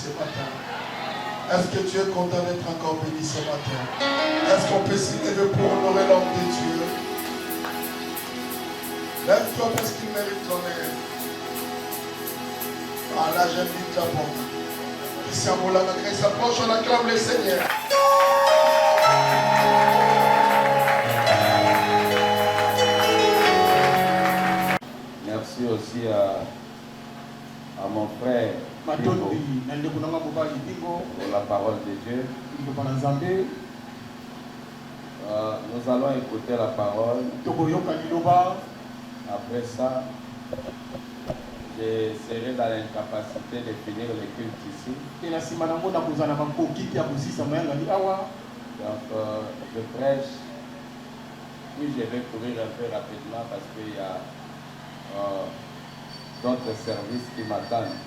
ce matin? Est-ce que tu es content d'être encore béni ce matin? Est-ce qu'on peut s'y lever pour honorer l'homme de Dieu? Lève-toi parce qu'il mérite l'honneur. Ah là, j'invite la porte. Christian Moulanagré s'approche, on acclame le Seigneur. Merci aussi à mon frère pour la parole de Dieu. Nous allons écouter la parole. Après ça, je serai dans l'incapacité de finir le culte ici. Donc, je prêche, puis je vais courir un peu rapidement parce qu'il y a d'autres services qui m'attendent.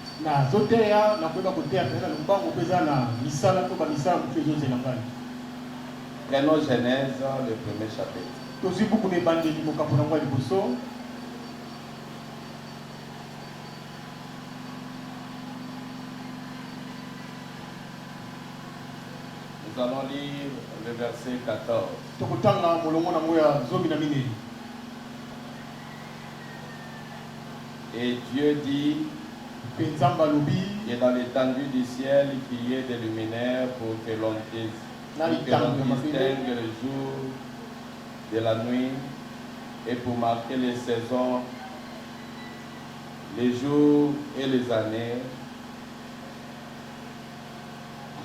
Prenons Genèse, le premier chapitre. Nous allons lire le verset 14. Et Dieu dit que dans l'étendue du ciel qu'il y ait des luminaires pour que l'on distingue le jour de la nuit et pour marquer les saisons, les jours et les années.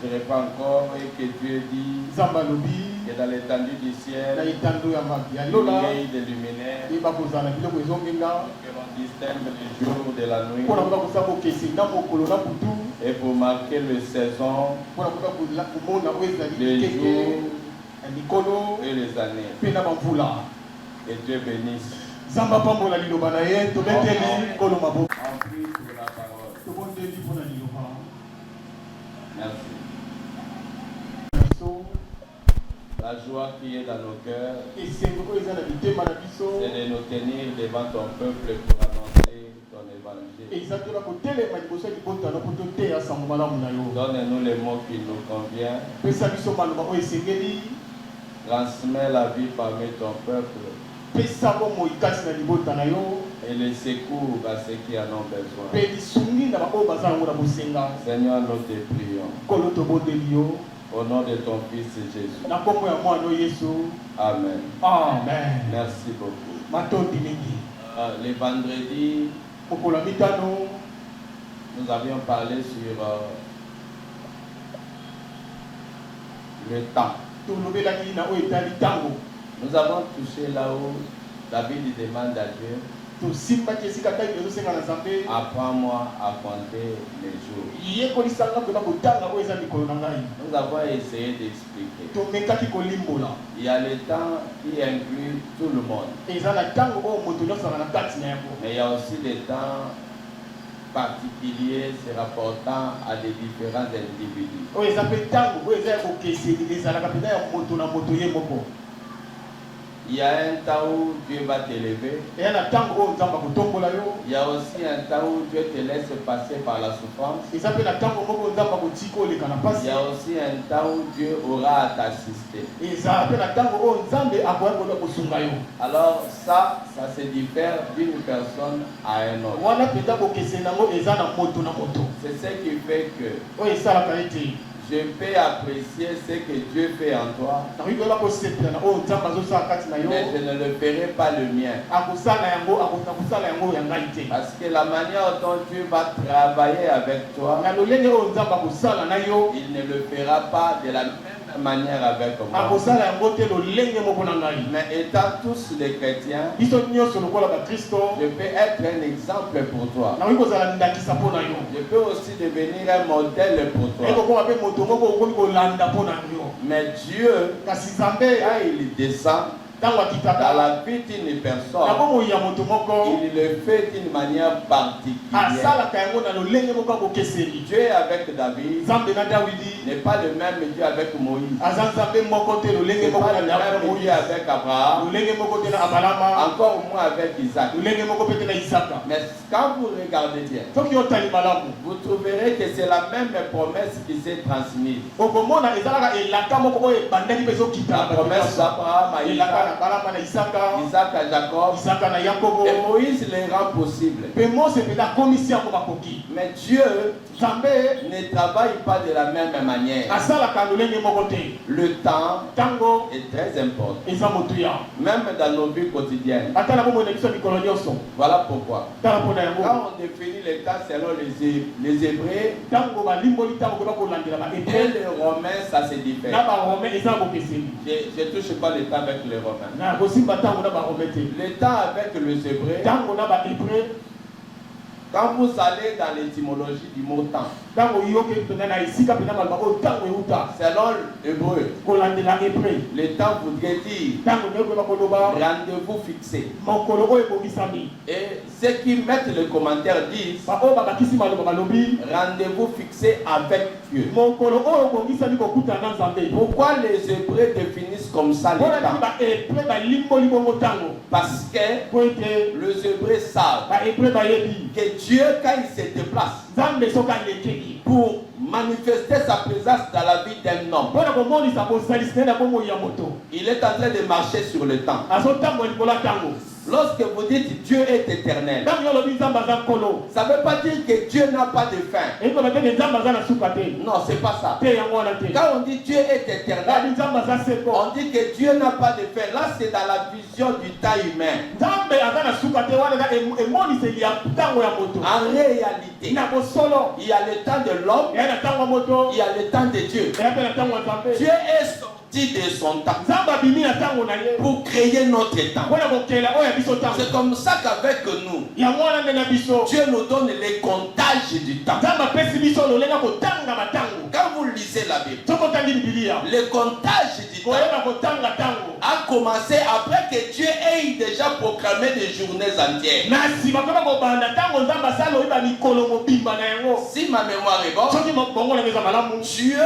Je reprends encore, et que Dieu dit que dans l'étendue du ciel, il y ait des luminaires, que l'on distingue les jours de la nuit, et pour marquer les saisons, les jours et les années. Que Dieu bénisse. En prie pour la parole. Merci. La joie qui est dans nos cœurs, c'est de nous tenir devant ton peuple pour annoncer ton évangile. Donne-nous les mots qui nous conviennent. Transmets la vie parmi ton peuple et les secours à ceux qui en ont besoin. Seigneur, nous te prions. Au nom de ton Fils Jésus. Amen. Amen. Merci beaucoup. Les vendredis, nous avions parlé sur le temps. Nous avons touché là où David demande à Dieu: apprends-moi à compter les jours. Nous avons essayé d'expliquer. Il y a le temps qui inclut tout le monde. Mais il y a aussi des temps particuliers se rapportant à des différents individus. Il y a un temps où Dieu va t'élever. Il y a aussi un temps où Dieu te laisse passer par la souffrance. Il y a aussi un temps où Dieu aura à t'assister. Alors ça se diffère d'une personne à un autre. C'est ce qui fait que je peux apprécier ce que Dieu fait en toi, mais je ne le ferai pas le mien. Parce que la manière dont Dieu va travailler avec toi, il ne le fera pas de la même manière avec moi. Mais étant tous des chrétiens, je peux être un exemple pour toi. Je peux aussi devenir un modèle pour toi. Mais Dieu, quand il descend, dans la vie d'une personne, il le fait d'une manière particulière. Dieu est avec David n'est pas le même Dieu avec Moïse. C'est pas le même Dieu avec Abraham. Encore moins avec Isaac. Mais quand vous regardez bien, vous trouverez que c'est la même promesse qui s'est transmise. La promesse d'Abraham à Isaac, Isaac à Jacob, et Moïse les rend possibles. Mais Dieu ne travaille pas de la même manière. Le temps est très important, même dans nos vies quotidiennes. Voilà pourquoi, quand on définit les temps selon les Hébreux et les Romains, ça se diffère. Je ne touche pas le temps avec les Romains. Le temps avec les Hébreux, quand vous allez dans l'étymologie du mot temps, selon l'hébreu, le temps voudrait dire rendez-vous fixé. Et ceux qui mettent le commentaire disent rendez-vous fixé avec Dieu. Pourquoi les Hébreux définissent comme ça le temps? Parce que les Hébreux savent que Dieu, quand il se déplace pour manifester sa présence dans la vie d'un homme, il est en train de marcher sur le temps. Lorsque vous dites Dieu est éternel, ça ne veut pas dire que Dieu n'a pas de fin. Non, c'est pas ça. Quand on dit Dieu est éternel, on dit que Dieu n'a pas de fin. Là, c'est dans la vision du temps humain. En réalité, il y a le temps de l'homme, il y a le temps de Dieu. Dieu est sorti de son temps pour créer notre temps. C'est comme ça qu'avec nous, Dieu nous donne les comptages du temps. Quand vous lisez la Bible, le comptage du temps a commencé après que Dieu ait déjà proclamé des journées entières. Si ma mémoire est bonne, Dieu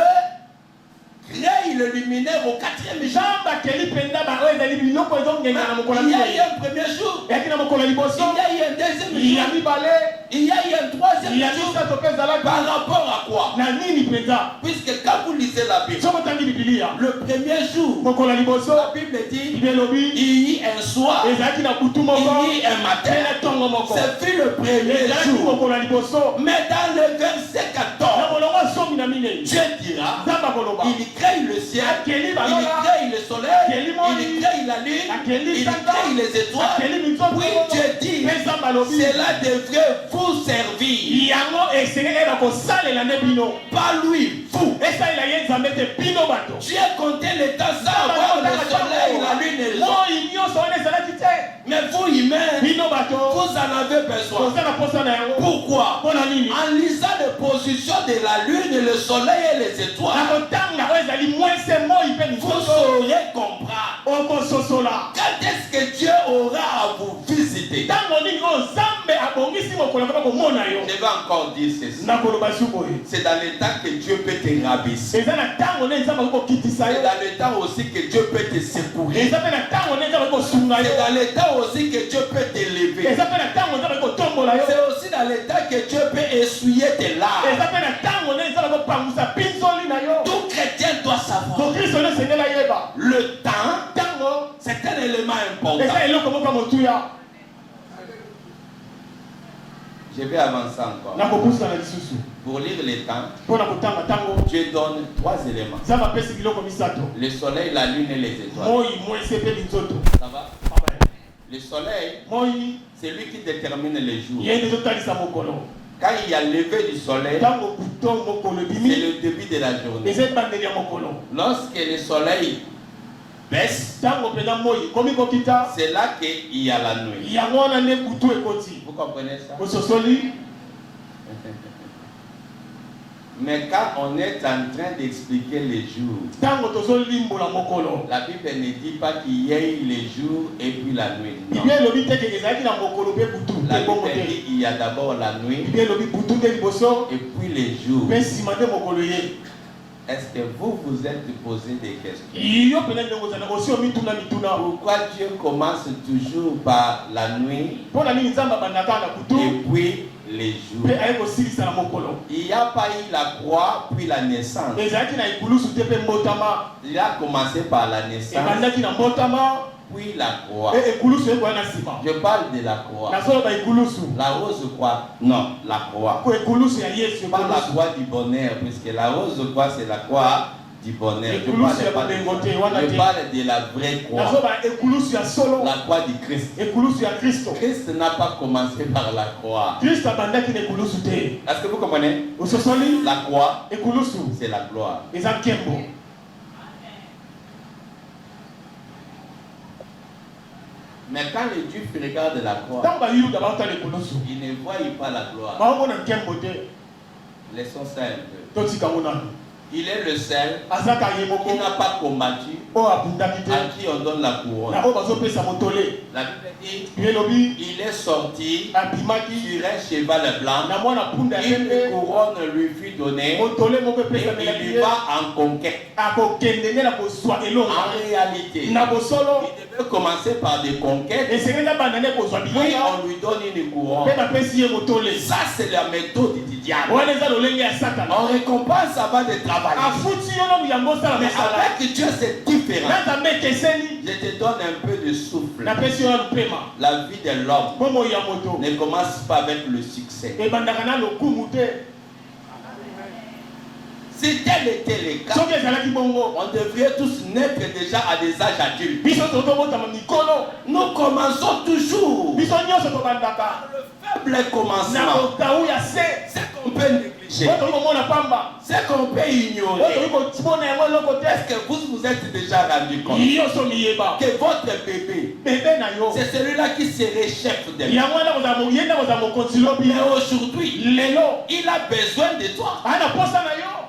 crée le luminaire au 4e jour. Il y a eu un premier jour, il y a eu un deuxième jour, il y a eu un troisième jour. Par rapport à quoi? Puisque quand vous lisez la Bible, le premier jour, la Bible dit il y eut un soir, il y eut un matin. C'est fut le premier jour. Mais dans le verset 14, Dieu dira il crée le ciel, il crée le soleil, il crée la lune, il crée les étoiles. Oui, Dieu dit cela devrait vous servir. Pas lui, vous. Dieu comptait les temps sans avoir le soleil, la lune et l'eau. Mais vous, humains, vous en avez besoin. Pourquoi? En lisant les positions de la lune, le soleil et les étoiles, vous saurez comprendre quand est-ce que Dieu aura à vous visiter. Je vais encore dire ceci. C'est dans le temps que Dieu peut te rabaisser. C'est dans le temps aussi que Dieu peut te secourir. C'est dans le temps aussi que Dieu peut t'élever. C'est aussi dans le temps que Dieu peut essuyer tes larmes. Tout chrétien doit savoir le temps, c'est un élément important. Je vais avancer encore. Pour lire les temps, Dieu donne 3 éléments. Le soleil, la lune et les étoiles. Ça va? Le soleil, c'est lui qui détermine les jours. Quand il y a levé du soleil, c'est le début de la journée. Lorsque le soleil baisse, c'est là qu'il y a la nuit. Vous comprenez ça? Mais quand on est en train d'expliquer les jours, la Bible ne dit pas qu'il y ait les jours et puis la nuit. Non. La Bible dit qu'il y a d'abord la nuit et puis les jours. Est-ce que vous vous êtes posé des questions? Pourquoi Dieu commence toujours par la nuit et puis les jours? Il n'y a pas eu la croix puis la naissance. Il a commencé par la naissance puis la croix. Je parle de la croix. La rose croix. Non, la croix. Pas la croix du bonheur, puisque la rose croix c'est la croix du bonheur. Je parle de la vraie croix. La croix du Christ. Christ n'a pas commencé par la croix. Est-ce que vous comprenez? La croix, c'est la gloire. Mais quand les Juifs regardent la croix, ils ne voient pas la gloire. Laissons ça un peu. Il est le seul qui n'a pas combattu, à qui on donne la couronne. La Bible dit il est sorti sur un cheval blanc, une couronne lui fut donnée et il va en conquête. En réalité, il devait commencer par des conquêtes, puis on lui donne une couronne. Ça c'est la méthode du diable. On récompense avant de travailler. Mais avec Dieu c'est différent. Je te donne un peu de souffle. La vie de l'homme ne commence pas avec le succès. Si tel était le cas, on devrait tous naître déjà à des âges adultes. Nous commençons toujours par le faible commencement. C'est qu'on peut négliger. C'est qu'on peut ignorer. Est-ce que vous êtes déjà rendu compte que votre bébé, c'est celui-là qui serait chef de lui? Mais aujourd'hui, il a besoin de toi.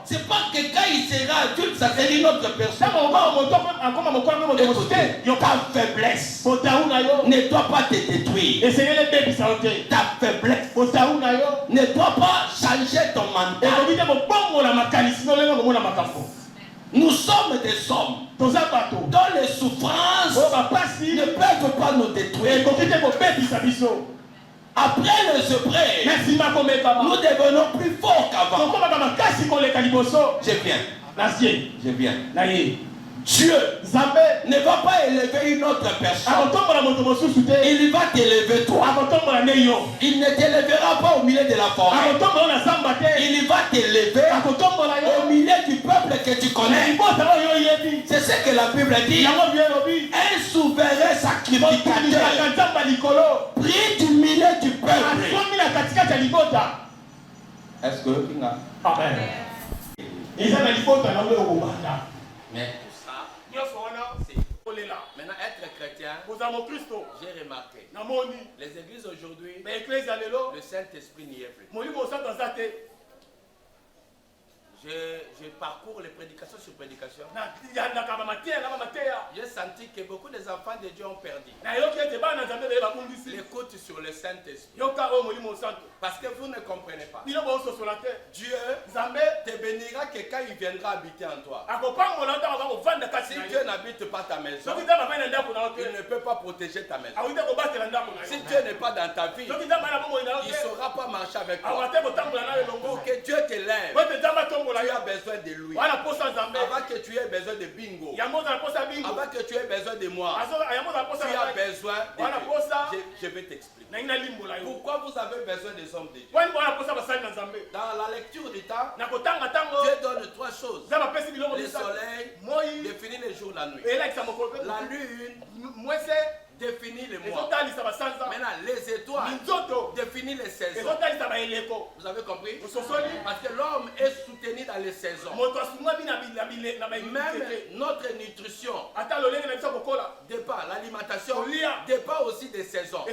C'est pas que quand il sera adulte, ça sera une autre personne. Écoutez, ta faiblesse ne doit pas te détruire. Ta faiblesse ne doit pas changer ton mental. Nous sommes des hommes dont les souffrances ne peuvent pas nous détruire. Après les épreuves, nous devenons plus forts qu'avant. Je viens. Dieu ne va pas élever une autre personne. Il va t'élever toi. Il ne t'élèvera pas au milieu de la forêt. Il va t'élever au milieu du peuple que tu connais. C'est ce que la Bible dit. Un souverain sacrificateur pris du milieu du peuple. Est-ce que tu as? Mais maintenant, être chrétien, j'ai remarqué, les églises aujourd'hui, le Saint-Esprit n'y est plus. Je parcours les prédications sur prédications. J'ai senti que beaucoup des enfants de Dieu ont perdu l'écoute sur le Saint-Esprit. Parce que vous ne comprenez pas. Dieu te bénira que quand il viendra habiter en toi. Si Dieu n'habite pas ta maison, il ne peut pas protéger ta maison. Si Dieu n'est pas dans ta vie, il ne saura pas marcher avec toi. Pour que Dieu te lève, tu as besoin de lui. Avant que tu aies besoin de bingo, avant que tu aies besoin de moi, tu as besoin de Dieu. Je vais t'expliquer. Pourquoi vous avez besoin des hommes de Dieu? Dans la lecture du temps, Dieu donne trois choses. Le soleil définit les jours, la nuit. La lune définit les mois. Maintenant, les étoiles définissent définit les saisons. Vous avez compris? Parce que l'homme est soutenu dans les saisons. Même notre nutrition dépend, l'alimentation dépend aussi des saisons.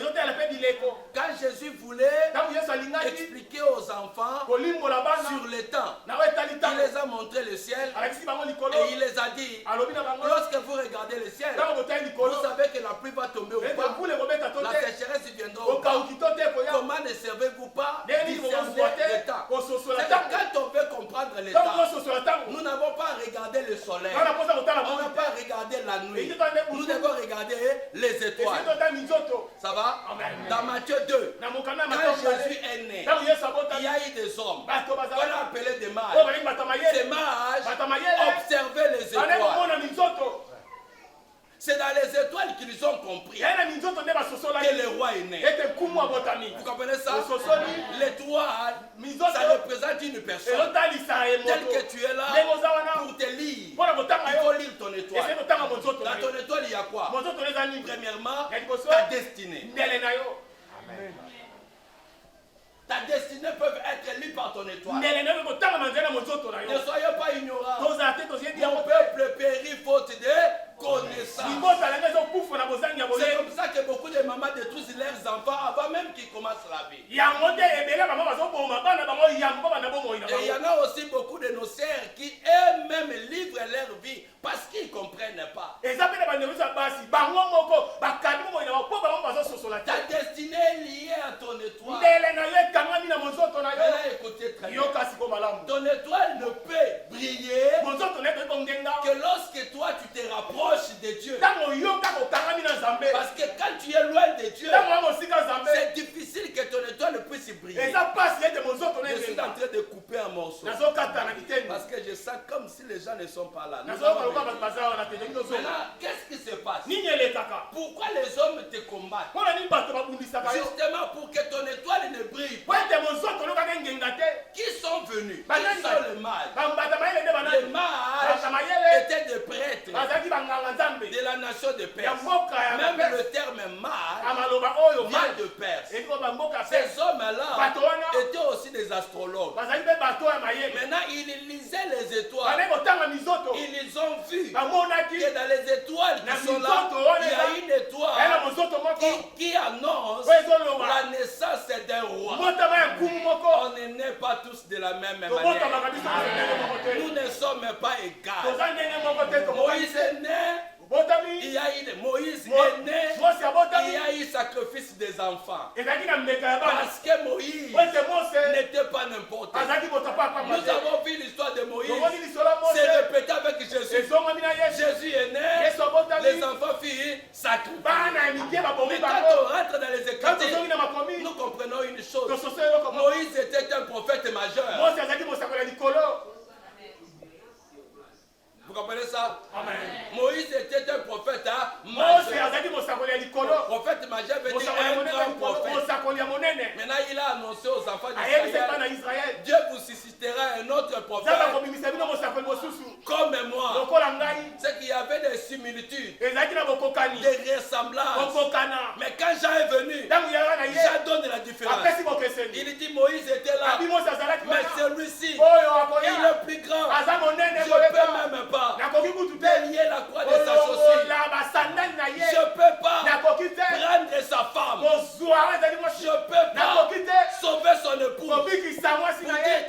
Quand Jésus voulait expliquer aux enfants sur le temps, il les a montré le ciel et il les a dit, lorsque vous regardez le ciel, vous savez que la pluie va tomber ou pas, la sécheresse viendra ou pas. Comment ne servez-vous pas discerner le temps? C'est-à-dire quand on veut comprendre le temps, nous n'avons pas à regarder le soleil, on n'a pas à regarder la nuit, nous devons regarder les étoiles. Ça va? Dans Matthieu 2, quand Jésus est né, il y a eu des hommes qu'on a appelés des mages. Ces mages observaient les étoiles. C'est dans les étoiles qu'ils ont compris que le roi est né. Vous comprenez ça? L'étoile, ça représente une personne. Tel que tu es là, pour te lire, il faut lire ton étoile. Dans ton étoile, il y a quoi? Premièrement, ta destinée. Amen. Ta destinée peut être lue par ton étoile. Ne soyez pas ignorants. Mon peuple périt faute de connaissance. C'est comme ça que beaucoup de mamans détruisent leurs enfants avant même qu'ils commencent la vie. Et il y en a aussi beaucoup de nos sœurs qui eux-mêmes livrent leur vie parce qu'ils ne comprennent pas. Ta destinée est liée à ton étoile. Maintenant, écoutez très bien. Ton étoile ne peut briller que lorsque toi tu te rapproches de Dieu. Parce que quand tu es loin de Dieu, c'est difficile que ton étoile puisse briller. Je suis en train de couper un morceau. Parce que je sens comme si les gens ne sont pas là. Maintenant, qu'est-ce qui se passe? Pourquoi les hommes te combattent? Justement pour que ton étoile ne brille pas. Qui sont venus? Qui sont les mages? Les mages étaient des prêtres de la nation de Perse. Même le terme mage vient de Perse. Ces hommes-là étaient aussi des astrologues. Maintenant, ils lisaient les étoiles. Ils ont vu que dans les étoiles qui sont là, il y a une étoile qui annonce la naissance d'un roi. On n'est pas tous de la même manière. Nous ne sommes pas égaux. Moïse est né. Il y a eu Moïse est né, il y a eu sacrifice des enfants. Parce que Moïse n'était pas n'importe qui. Nous avons vu l'histoire de Moïse. C'est répété avec Jésus. Jésus est né, les enfants firent sacrifice. Mais quand on rentre dans les Écritures, nous comprenons une chose. Moïse était un prophète majeur. Vous comprenez ça? Amen. Moïse était un prophète majeur. Prophète majeur veut dire un grand prophète. Maintenant, il a annoncé aux enfants d'Israël, Dieu vous suscitera un autre prophète comme moi. C'est qu'il y avait des similitudes, des ressemblances. Mais quand Jean est venu, Jean donne la différence. Il dit Moïse était là, mais celui-ci, il est plus grand. Je ne peux même pas délier la croix de sa chaussure. Je ne peux pas prendre sa femme. Je ne peux pas sauver son époux. Pour dire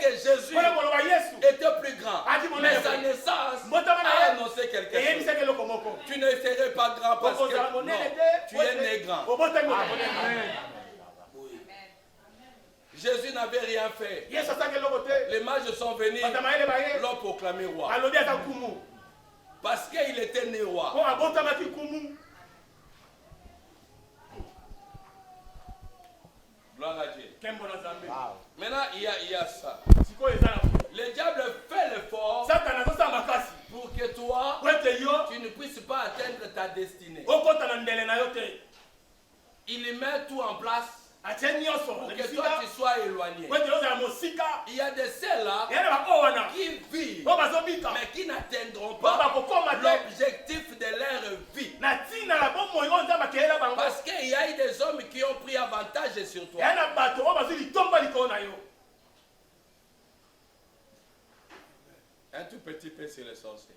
que Jésus était plus grand. Mais sa naissance a annoncé quelque chose. Tu ne serais pas grand parce que non, tu es né grand. Jésus n'avait rien fait. Les mages sont venus, l'ont proclamé roi. Parce qu'il était né roi. Gloire à Dieu. Maintenant, il y a ça. Le diable fait l'effort pour que toi, tu ne puisses pas atteindre ta destinée. Il met tout en place pour que toi tu sois éloigné. Il y a des celles-là qui vivent mais qui n'atteindront pas l'objectif de leur vie. Parce qu'il y a eu des hommes qui ont pris avantage sur toi. tout petit peu sur les sorciers.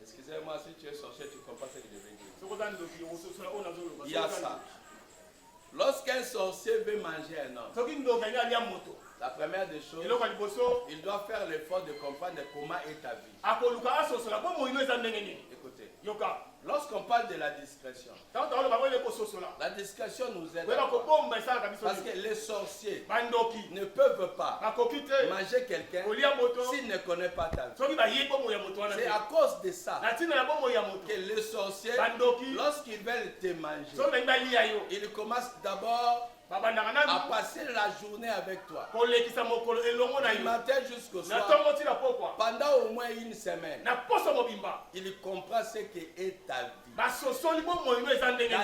Excusez-moi, si tu es sorcier, tu comprends ce que je veux dire. Il y a ça. Lorsqu'un sorcier veut manger un homme, la première des choses, il doit faire l'effort de comprendre comment est ta vie. Écoutez, lorsqu'on parle de la discrétion, la discrétion nous aide. Parce que les sorciers ne peuvent pas manger quelqu'un s'il ne connaît pas ta vie. C'est à cause de ça que les sorciers, lorsqu'ils veulent te manger, ils commencent d'abord à passer la journée avec toi. Du matin jusqu'au soir. Pendant au moins une semaine. Il comprend ce qu'est ta vie. Dans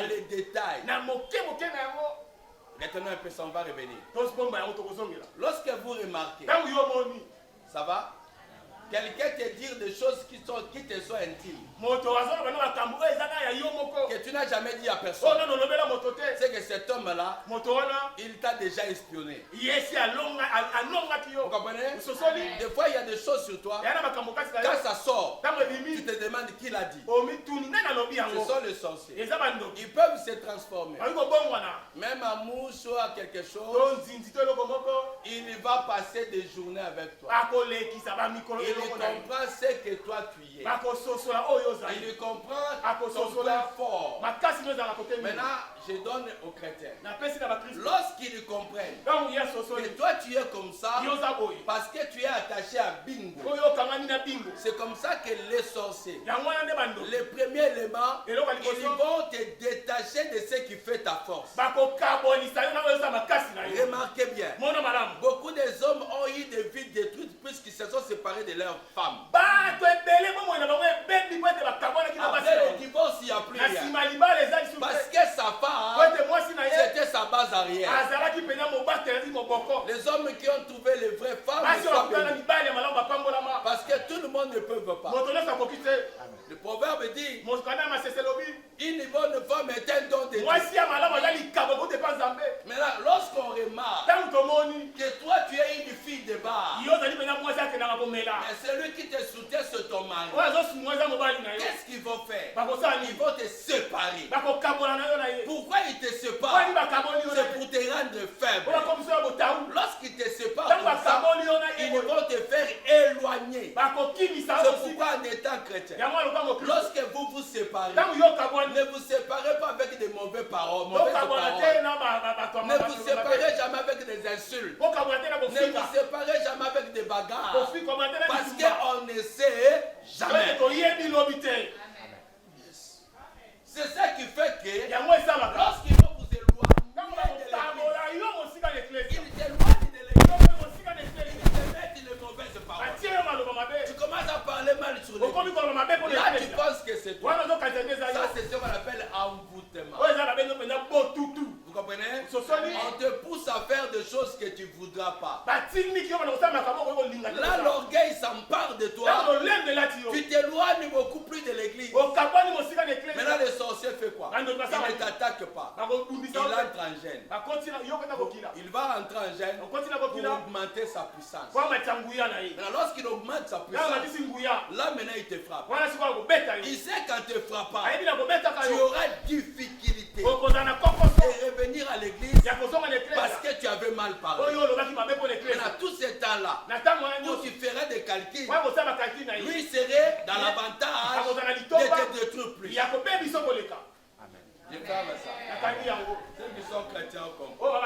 les détails. Maintenant un peu, ça on va revenir. Lorsque vous remarquez, ça va? Quelqu'un te dire des choses qui te sont intimes, que tu n'as jamais dit à personne, c'est que cet homme-là, il t'a déjà espionné. Vous comprenez? Des fois, il y a des choses sur toi, quand ça sort, tu te demandes qui l'a dit. Ce sont les sorciers. Ils peuvent se transformer. Même à mouche ou à quelque chose, il va passer des journées avec toi. Il comprend ce que toi tu es. Il comprend ton point fort. Maintenant, je donne aux chrétiens. Lorsqu'ils comprennent que toi tu es comme ça, parce que tu es attaché à bingo, c'est comme ça que les sorciers, les premiers éléments, ils vont te détacher de ce qui fait ta force. Remarquez bien, beaucoup des hommes ont eu des vies détruites puisqu'ils se sont séparés de leurs femmes. Après le divorce, il n'y a plus rien. Parce que sa femme, c'était sa base arrière. Les hommes qui ont trouvé les vraies femmes, parce que tout le monde ne peut pas. Le proverbe dit, une bonne femme est un don de Dieu. Maintenant, lorsqu'on remarque que toi tu es une fille de bar, mais celui qui te soutient c'est ton mari, qu'est-ce qu'ils vont faire? Ils vont te séparer. Pourquoi ils te séparent? C'est pour te rendre faible. Lorsqu'ils te séparent comme ça, ils vont te faire éloigner. C'est pourquoi en étant chrétien, lorsque vous vous séparez, ne vous séparez pas avec des mauvaises paroles. Ne vous séparez jamais avec des insultes. Ne vous séparez jamais avec des bagarres. Parce qu'on ne sait jamais. C'est ça qui fait que lorsqu'ils vont vous éloigner de l'église, ils t'éloignent de l'église, ils te mettent les mauvaises paroles. Tu commences à parler mal sur l'église. Là, tu penses que c'est toi. Ça, c'est ce qu'on appelle envoûtement. Vous comprenez? On te pousse à faire des choses que tu ne voudras pas. Là, l'orgueil s'empare de toi. Tu t'éloignes beaucoup plus de l'église. Maintenant, le sorcier fait quoi? Il ne t'attaque pas. Il entre en gêne. Il va entrer en gêne pour augmenter sa puissance. Maintenant, lorsqu'il augmente sa puissance, là maintenant il te frappe. Il sait qu'en te frappant, tu auras difficulté de revenir à l'église parce que tu avais mal parlé. Maintenant, tout ce temps-là, où tu ferais des calculs, lui serait dans l'avantage de te détruire plus. Je parle à ça. Ceux qui sont chrétiens comprennent.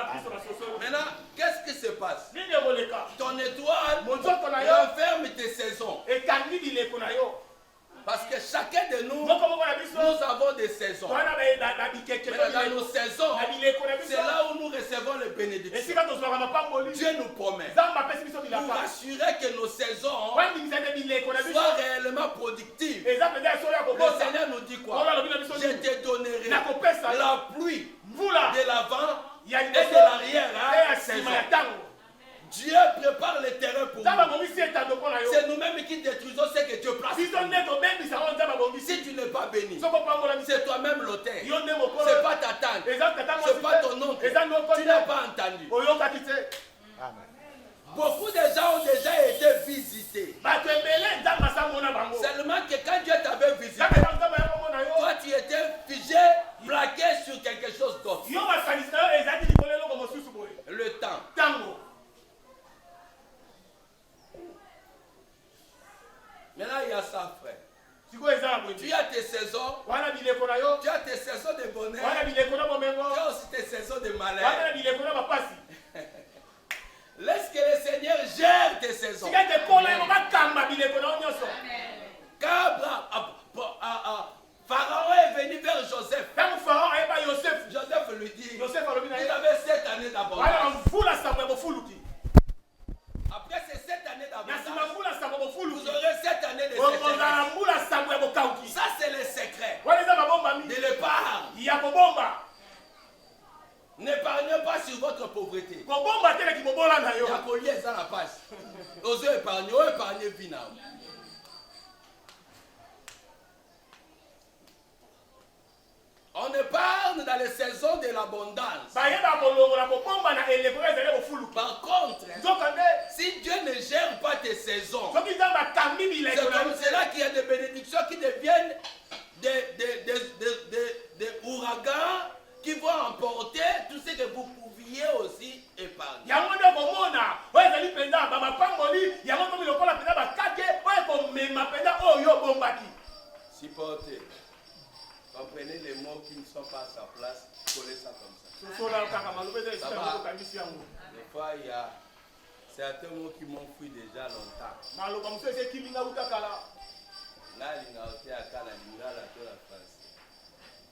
Maintenant, qu'est-ce qui se passe? Ton étoile renferme tes saisons. Parce que chacun de nous, nous avons des saisons. Maintenant, dans nos saisons, c'est là où nous recevons les bénédictions. Dieu nous promet pour assurer que nos saisons soient réellement productives. Le Seigneur nous dit quoi? Je te donnerai la pluie de l'avant et de l'arrière. Dieu prépare le terrain pour nous. C'est nous-mêmes qui détruisons ce que Dieu place. Si tu n'es pas béni, c'est toi-même l'auteur. C'est pas ta tante. C'est pas ton oncle. Tu n'as pas entendu. Beaucoup de gens ont déjà été visités. a ça, frère. Tu as tes saisons. Tu as tes saisons de bonheur. Tu as aussi tes saisons de malheur. Laisse que le Seigneur gère tes saisons. Pharaon est venu vers Joseph. Joseph lui dit, vous avez 7 années d'abondance. Après ces 7 années d'abondance, vous aurez 7 années de sécheresse. Ça, c'est le secret de l'épargne. N'épargnez pas sur votre pauvreté. Il y a collier dans la page. Osez épargner, épargnez vina. On épargne dans les saisons de l'abondance. Par contre, si Dieu ne gère pas tes saisons, c'est comme cela qu'il y a des bénédictions qui deviennent des ouragans qui vont emporter tout ce que vous pouviez aussi épargner. Supportez. Comprenez les mots qui ne sont pas à sa place, collez ça comme ça. Des fois, il y a certains mots qui m'ont fui déjà longtemps. Là, il y a la France.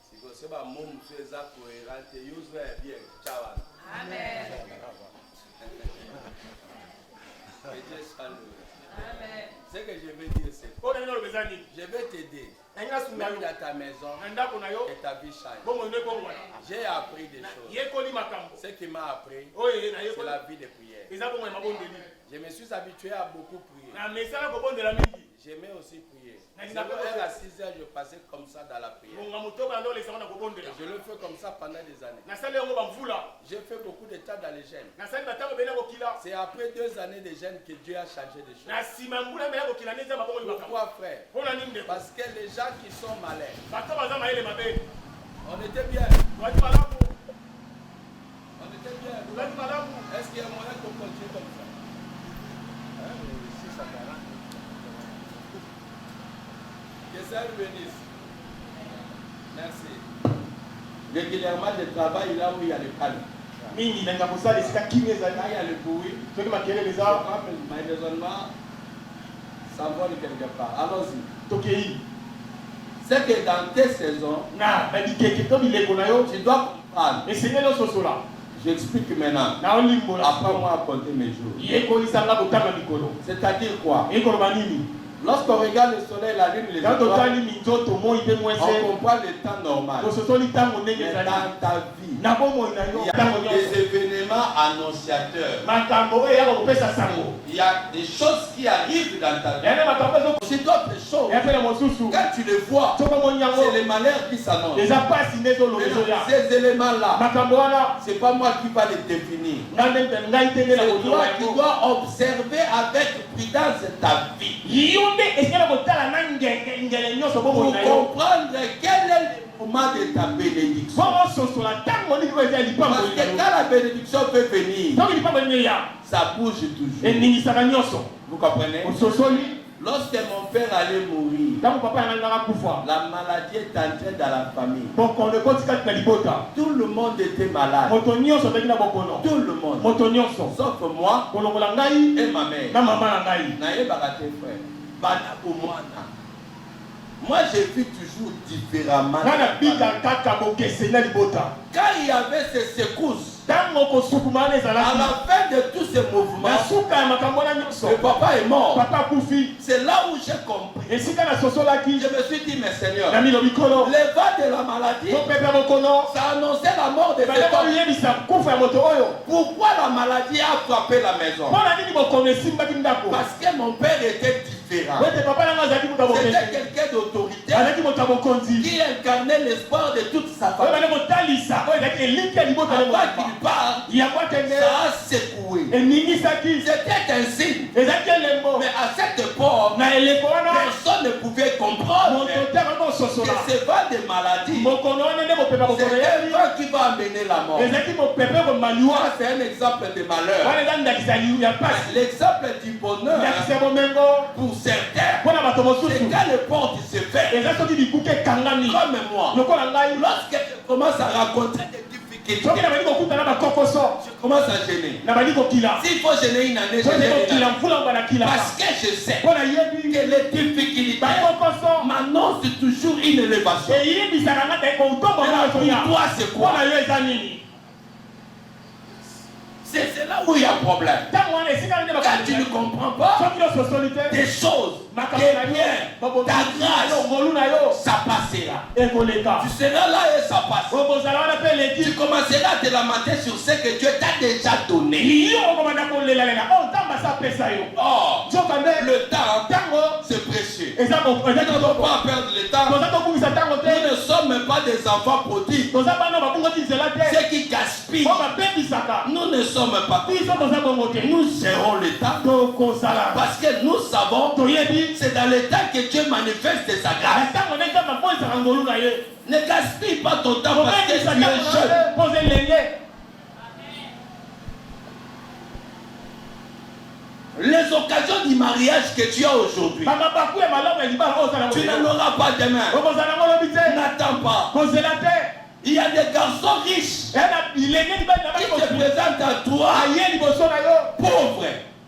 Si vous savez, mon monsieur est cohérent, vous êtes bien. Ciao. Amen. Que Dieu soit loué. Amen. Ce que je veux dire, c'est je vais t'aider. Même dans ta maison, et ta vie change. J'ai appris des choses. Ce qui m'a appris, c'est la vie de prière. Je me suis habitué à beaucoup prier. J'aimais aussi prier. À 6 heures, je passais comme ça dans la prière. Et je le fais comme ça pendant des années. J'ai fait beaucoup de temps dans les gènes. C'est après 2 années de gènes que Dieu a changé des choses. Pourquoi, frère? Parce que les gens qui sont malins, on était bien. On était bien. Est-ce qu'il y a moyen qu'on continue comme ça? Que ça lui bénisse. Merci. Régulièrement, je travaille là où il y a le calme. Là, il y a le bruit. Mes raisonnements s'envolent quelque part. Allons-y. C'est que dans tes saisons, tu dois comprendre. J'explique maintenant. Apprends-moi à compter mes jours. C'est-à-dire quoi? Lorsqu'on regarde le soleil, la lune, les étoiles, on comprend le temps normal. Mais dans ta vie, il y a des événements annonciateurs. Il y a des choses qui arrivent dans ta vie. C'est d'autres choses. Quand tu les vois, c'est les malheurs qui s'annoncent. Ces éléments-là, c'est pas moi qui va les définir. C'est toi qui dois observer avec prudence ta vie. Pour comprendre quel est le moment de ta bénédiction. Parce que quand la bénédiction peut venir, ça bouge toujours. Vous comprenez? Lorsque mon père allait mourir, la maladie est entrée dans la famille. Tout le monde était malade. Tout le monde. Sauf moi et ma mère. Moi, j'ai vu toujours différemment. Quand il y avait ces secousses, à la fin de tous ces mouvements, le papa est mort. C'est là où j'ai compris. Je me suis dit, mais Seigneur, les vents de la maladie, ça annonçait la mort de cet homme. Pourquoi la maladie a frappé la maison? Parce que mon père était différent. C'était quelqu'un d'autorité qui incarnait l'espoir de toute sa famille. Avant qu'il part, ça a secoué. C'était un signe. Mais à cette époque, personne ne pouvait comprendre que ce vent de maladie, c'est un vent qui va amener la mort. C'est un exemple de malheur. L'exemple du bonheur, pour certains, C'est quand les portes se ferment. Comme moi. Lorsque je commence à rencontrer des difficultés, je commence à gêner. S'il faut gêner une année, je gêne. Parce que je sais que les difficultés m'annoncent toujours une élévation. Pour toi, c'est quoi? C'est là où il y a un problème. Quand tu ne comprends pas des choses, tes biens, ta grâce, ça passera. Tu seras là et ça passera. Tu commenceras à te lamenter sur ce que Dieu t'a déjà donné. Oh, le temps, c'est précieux. Nous n'avons pas à perdre le temps. Nous ne sommes même pas des enfants prodiges. Ceux qui gaspillent. Nous ne sommes pas. Nous gérons le temps. Parce que nous savons, c'est dans le temps que Dieu manifeste sa grâce. Ne gaspille pas ton temps parce que tu es jeune. Les occasions du mariage que tu as aujourd'hui, tu n'en auras pas demain. N'attends pas. Il y a des garçons riches qui te présentent à toi pauvres.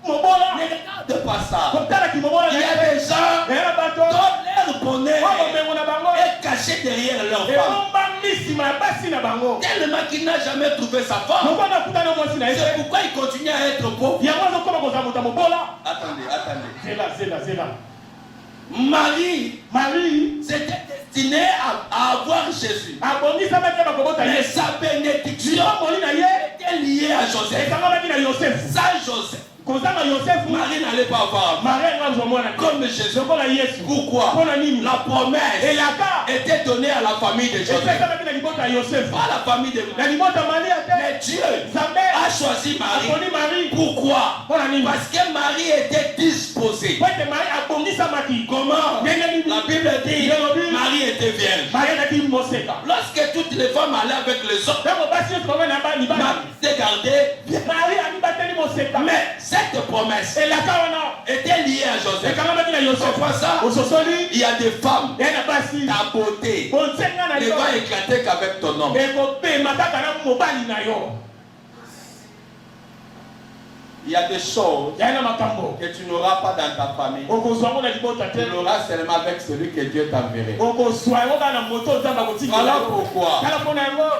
Ne regarde pas ça. Il y a des gens dont leur bonheur est caché derrière leur femme. Tellement qu'il n'a jamais trouvé sa femme. C'est pourquoi il continue à être pauvre. Attendez. Marie, c'était destiné à avoir Jésus. Mais sa bénédiction était liée à Joseph. Sans Joseph, Marie n'allait pas avoir comme Jésus. Pourquoi? La promesse était donnée à la famille de Joseph, pas à la famille de Marie. Mais Dieu a choisi Marie. Pourquoi? Parce que Marie était disposée. Comment? La Bible dit Marie était vierge. Lorsque toutes les femmes allaient avec les autres, Marie s'est gardée. Mais cette promesse était liée à Joseph. C'est pour ça, il y a des femmes, ta beauté ne va éclater qu'avec ton homme. Il y a des choses que tu n'auras pas dans ta famille. Tu l'auras seulement avec celui que Dieu t'enverrait. Voilà pourquoi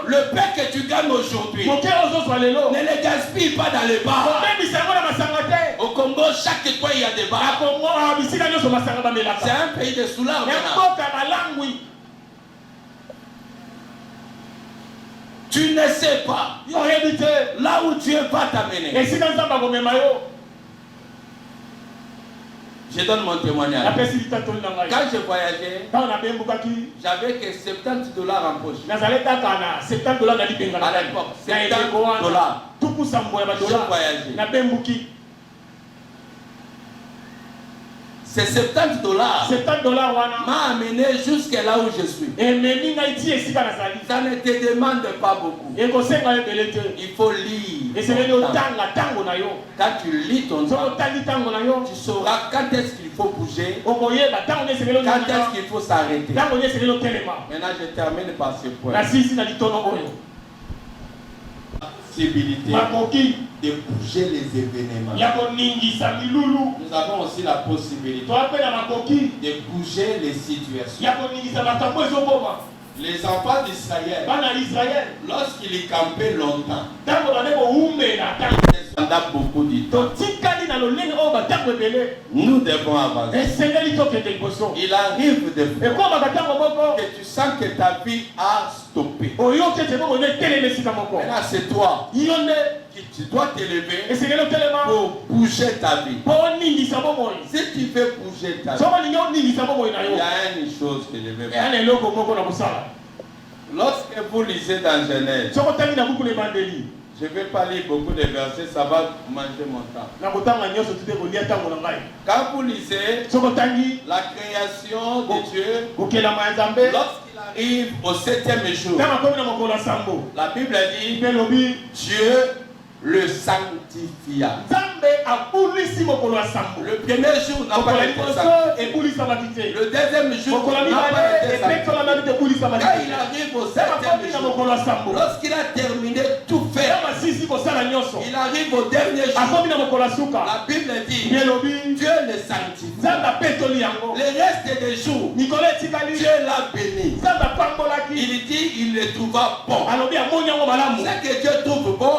le pain que tu gagnes aujourd'hui, ne le gaspille pas dans les bars. Au Congo, chaque fois il y a des bars. C'est un pays de soulards. Tu ne sais pas là où Dieu va t'amener. Je donne mon témoignage. Quand je voyageais, j'avais que $70 en poche. À l'époque, $70. Je voyageais. Ces $70 m'a amené jusque là où je suis. Ça ne te demande pas beaucoup. Il faut lire. Quand tu lis ton temps, tu sauras quand est-ce qu'il faut bouger, quand est-ce qu'il faut s'arrêter. Maintenant, je termine par ce point. Possibilité de bouger les événements. Nous avons aussi la possibilité de bouger les situations. Les enfants d'Israël, lorsqu'ils campaient longtemps, ils ont beaucoup de temps. Nous devons avancer. Il arrive des fois que tu sens que ta vie a stoppé. Maintenant, c'est toi qui tu dois t'élever pour bouger ta vie. Si tu veux bouger ta vie, il y a une chose que je vais faire. Lorsque vous lisez dans Genèse, je ne vais pas lire beaucoup de versets, ça va manger mon temps. Quand vous lisez la création de Dieu, lorsqu'il arrive au 7e jour, la Bible dit Dieu le sanctifia. Le premier jour n'a pas été sanctifié. Le deuxième jour n'a pas été sanctifié. Quand il arrive au septième jour, lorsqu'il a terminé tout faire, il arrive au dernier jour. La Bible dit Dieu le sanctifie. Le reste des jours, Dieu l'a béni. Il dit il le trouva bon. Ce que Dieu trouve bon,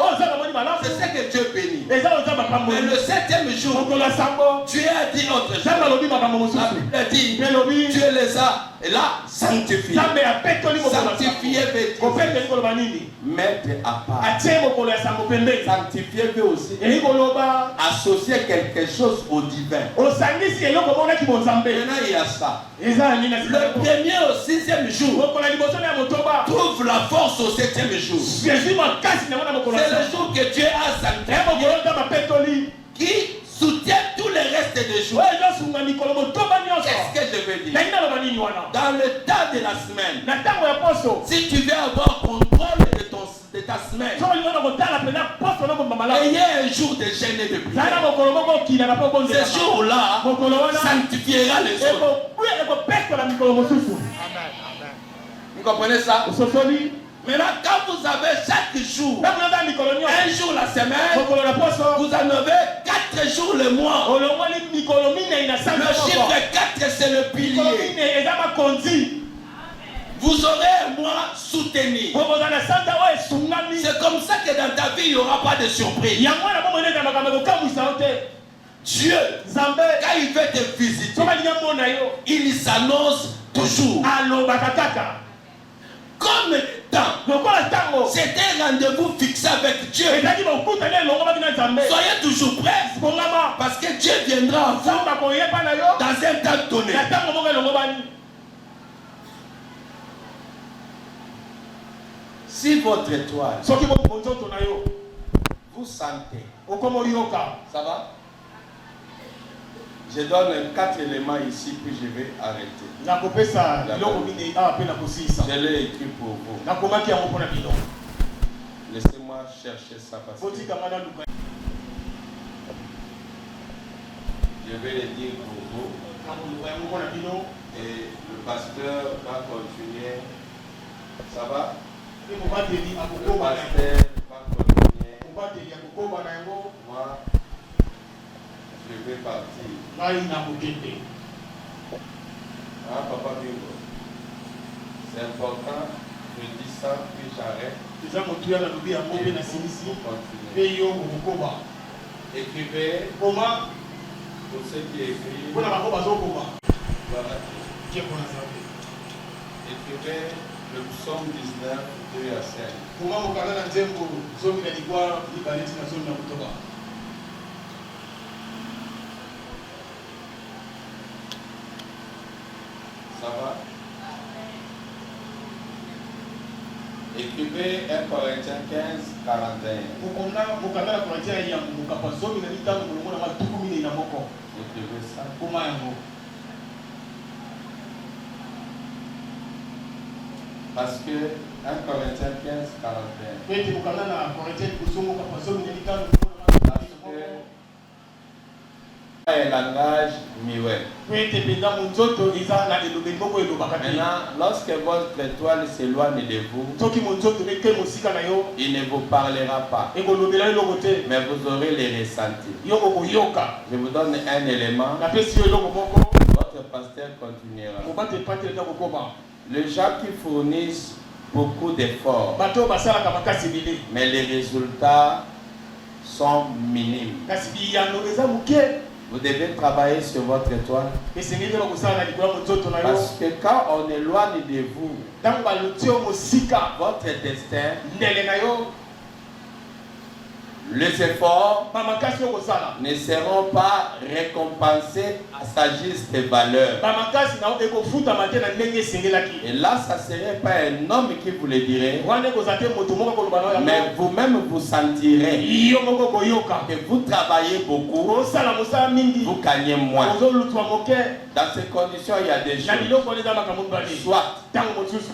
c'est ce que Dieu bénit. Mais le septième jour, Dieu a dit autre chose. La Bible dit Dieu les a sanctifiés. Sanctifié veut dire mettre à part. Sanctifier veut aussi associer quelque chose au divin. Maintenant il y a ça. Le premier au sixième jour trouve la force au septième jour. C'est le jour que Dieu a sanctifié qui soutient tous les restes des jours. Qu'est-ce que je veux dire? Dans le temps de la semaine, si tu veux avoir contrôle de ta semaine, ayez un jour de jeûne et de prière. Ce jour-là sanctifiera les autres. Vous comprenez ça? Maintenant, quand vous avez chaque jour, un jour la semaine, vous en avez 4 jours le mois. Le chiffre 4, c'est le pilier. Vous aurez un mois soutenu. C'est comme ça que dans ta vie, il n'y aura pas de surprise. Dieu, quand il veut te visiter, il s'annonce toujours. Comme le temps, c'est un rendez-vous fixé avec Dieu. Soyez toujours prêts, parce que Dieu viendra à vous dans un temps donné. Si votre étoile, vous sentez, ça va? Je donne 4 éléments ici, puis je vais arrêter. Je l'ai écrit pour vous. Laissez-moi chercher ça parce que je vais le dire pour vous. Et le pasteur va continuer. Ça va? Le pasteur va continuer. Moi, je vais partir. Ah, Papa Bingo. C'est important. Je dis ça, puis j'arrête. Écrivez. Pour ceux qui écrivent. Voilà. Écrivez le psaume 19, 2 à 5. Ça va? Écrivez 1 Corinthiens 15, 41. Écrivez ça. Parce que 1 Corinthiens 15, 41. Un langage muet. Maintenant, lorsque votre étoile s'éloigne de vous, il ne vous parlera pas, mais vous aurez les ressentis. Je vous donne un élément. Votre pasteur continuera. Les gens qui fournissent beaucoup d'efforts, mais les résultats sont minimes. Vous devez travailler sur votre étoile. Parce que quand on éloigne de vous votre destin, les efforts ne seront pas récompensés sa juste valeur. Et là, ça ne serait pas un homme qui vous le dirait, mais vous-même vous sentirez que vous travaillez beaucoup, vous gagnez moins. Dans ces conditions, il y a des choses. Soit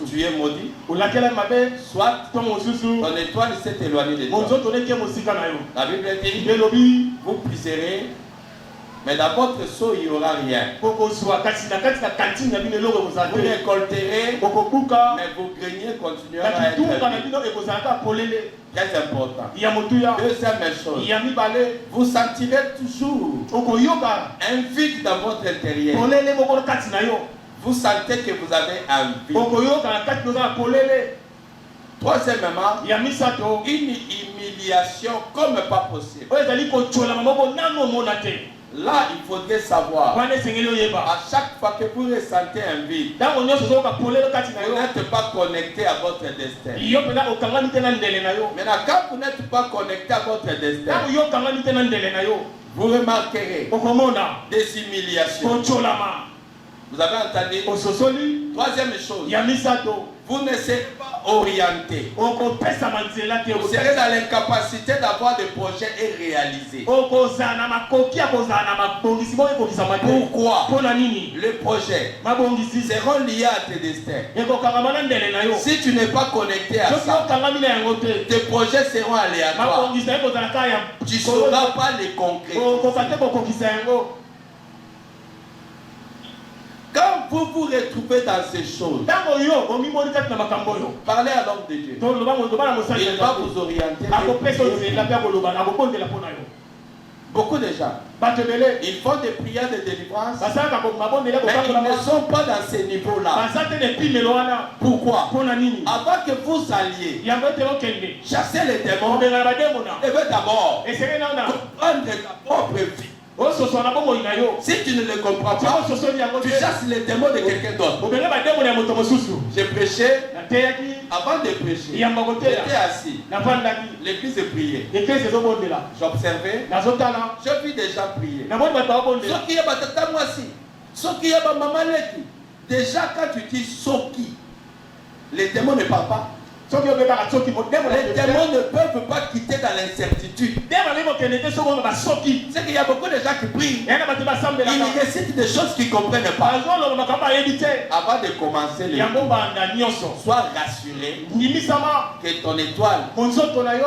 tu es maudit, soit ton étoile s'est éloignée de toi. La Bible dit, vous puiserez, mais dans votre seau, il n'y aura rien. Vous récolterez, mais vos greniers continueront à être vides. Très important. Deuxième chose, vous sentirez toujours un vide dans votre intérieur. Vous sentez que vous avez un vide. Troisièmement, une humiliation comme pas possible. Là, il faudrait savoir, à chaque fois que vous ressentez un vide, vous n'êtes pas connecté à votre destin. Maintenant, quand vous n'êtes pas connecté à votre destin, vous remarquerez des humiliations. Vous avez entendu? Troisième chose, vous ne serez pas orienté. Vous serez dans l'incapacité d'avoir des projets et réaliser. Pourquoi? Les projets seront liés à tes destins. Si tu n'es pas connecté à ça, tes projets seront aléatoires. Tu ne sauras pas les concrétiser. Quand vous vous retrouvez dans ces choses, parlez à l'homme de Dieu. Il va vous orienter. Beaucoup de gens, ils font des prières de délivrance, mais ils ne sont pas dans ces niveaux-là. Pourquoi? Avant que vous alliez chasser les démons, et bien d'abord comprendre ta propre vie. Si tu ne le comprends pas, tu chasses les démons de quelqu'un d'autre. J'ai prêché, avant de prêcher, j'étais assis, l'église priait. J'observais, je vis des gens prier. Déjà quand tu dis Soki, les démons ne parlent pas. Les démons ne peuvent pas quitter dans l'incertitude. C'est qu'il y a beaucoup de gens qui prient. Ils récitent des choses qu'ils ne comprennent pas. Avant de commencer le cours, sois rassuré que ton étoile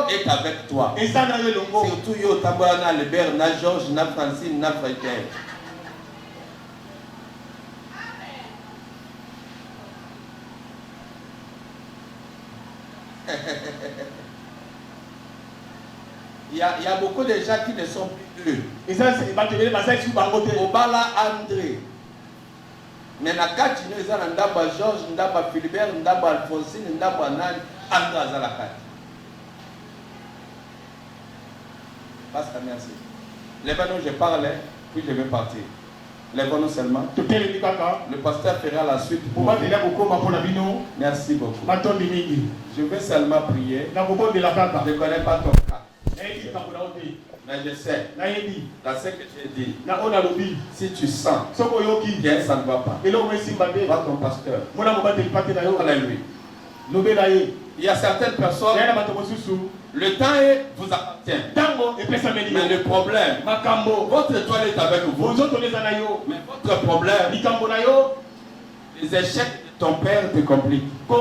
est avec toi. Surtout yo Tabana, Albert, na Georges, na Francine, na Frédéric. Il y a beaucoup de gens qui ne sont plus eux. Et ça, c'est Obala André. Mais na kati nous avons ndaba Georges, ndaba Philibert, ndaba Alphonsine, ndaba Nani, André Azalakati. Pasteur, merci. Lève-nous, je parle, puis je vais partir. Lève-nous seulement. Le pasteur fera la suite. Merci beaucoup. Je vais seulement prier. Je ne connais pas ton cas. Mais je sais. Dans ce que j'ai dit, si tu sens que ça ne va pas, va ton pasteur. Alléluia. Il y a certaines personnes, le temps vous appartient. Mais le problème, votre étoile est avec vous. Mais votre problème, les échecs de ton père te compliquent. Il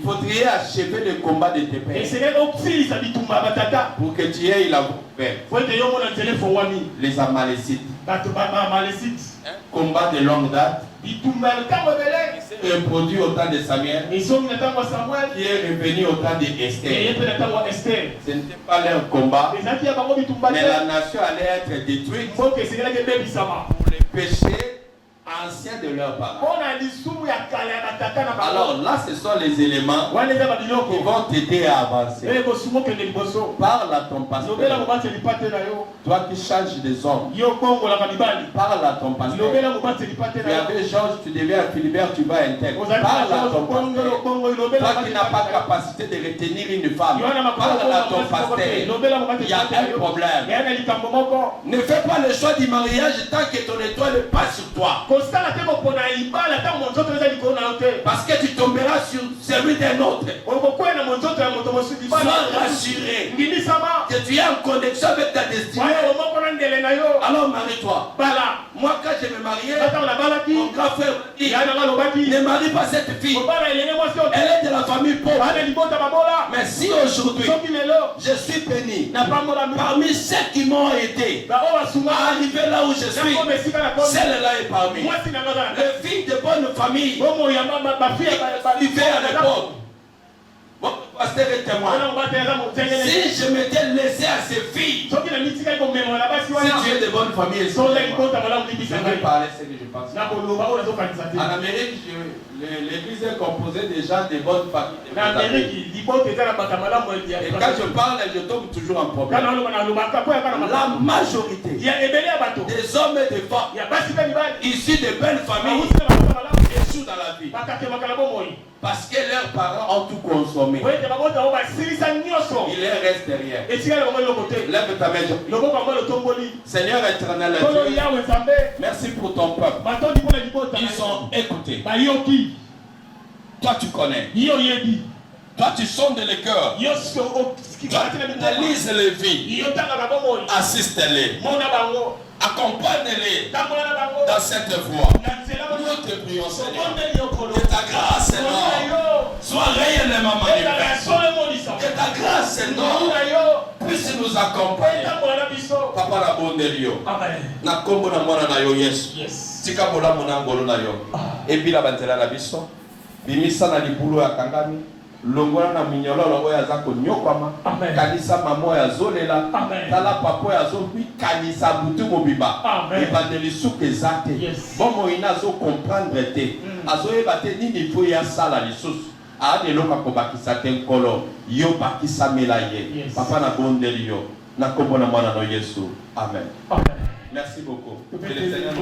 faudrait achever le combat de tes pères pour que tu aies la paix. Les Amalécites. Combat de longue date. Qui s'est reproduit au temps de Samuel, qui est revenu au temps d'Esther. Ce n'était pas leur combat, mais la nation allait être détruite pour les péchés anciens de leurs parents. Alors là, ce sont les éléments qui vont t'aider à avancer. Parle à ton pasteur. Toi qui changes des hommes. Parle à ton pasteur. Tu avais Georges, tu deviens Philibert, tu vas intègre. Parle à ton pasteur. Toi qui n'as pas capacité de retenir une femme. Parle à ton pasteur. Il y a un problème. Ne fais pas le choix du mariage tant que ton étoile passe sur toi. Parce que tu tomberas sur celui d'un autre. Sois rassuré que tu es en connexion avec ta destinée. Alors marie-toi. Moi quand je me mariais, mon grand frère dit, ne marie pas cette fille. Elle est de la famille pauvre. Mais si aujourd'hui je suis béni parmi ceux qui m'ont aidé à arriver là où je suis, celle-là est parmi les filles de bonne famille. Il fait à l'époque. Votre pasteur est témoin. Si je m'étais laissé à ces filles, si tu es de bonne famille, je vais parler ce que je pense. En Amérique, l'église est composée de gens de bonne famille. Et quand je parle, je tombe toujours en problème. La majorité des hommes et des femmes issus de belles familles échouent dans la vie. Parce que leurs parents ont tout consommé. Il les reste derrière. Lève ta main. Seigneur éternel, merci pour ton peuple. Ils ont écouté. Toi tu connais. Toi tu sondes les cœurs. Toi tu analyses les vies. Assiste-les. Accompagne-les dans cette voie. Nous te prions, Seigneur. Que ta grâce est énorme soit réellement manifeste. Que ta grâce est énorme puisse nous accompagner. Papa la bonne Dieu. Na kombo na mwana na yo Yesu. Tika bola mona ngolo na yo. Ebila bantela la biso. Bimisa na libulo ya kangami. Longola na minyololo oyo aza konyokwama kanisa mamo ya zolela tala papo ya zobi kanisa butu mobiba ebandeli suke zate bomo ina zo comprendre te azoyeba te nini fo ya sala lisusu adeloka kobakisa te nkolo yo bakisa mela ye papa na bondeli yo na kombo na mwana no Yesu amen. Merci beaucoup. Que le Seigneur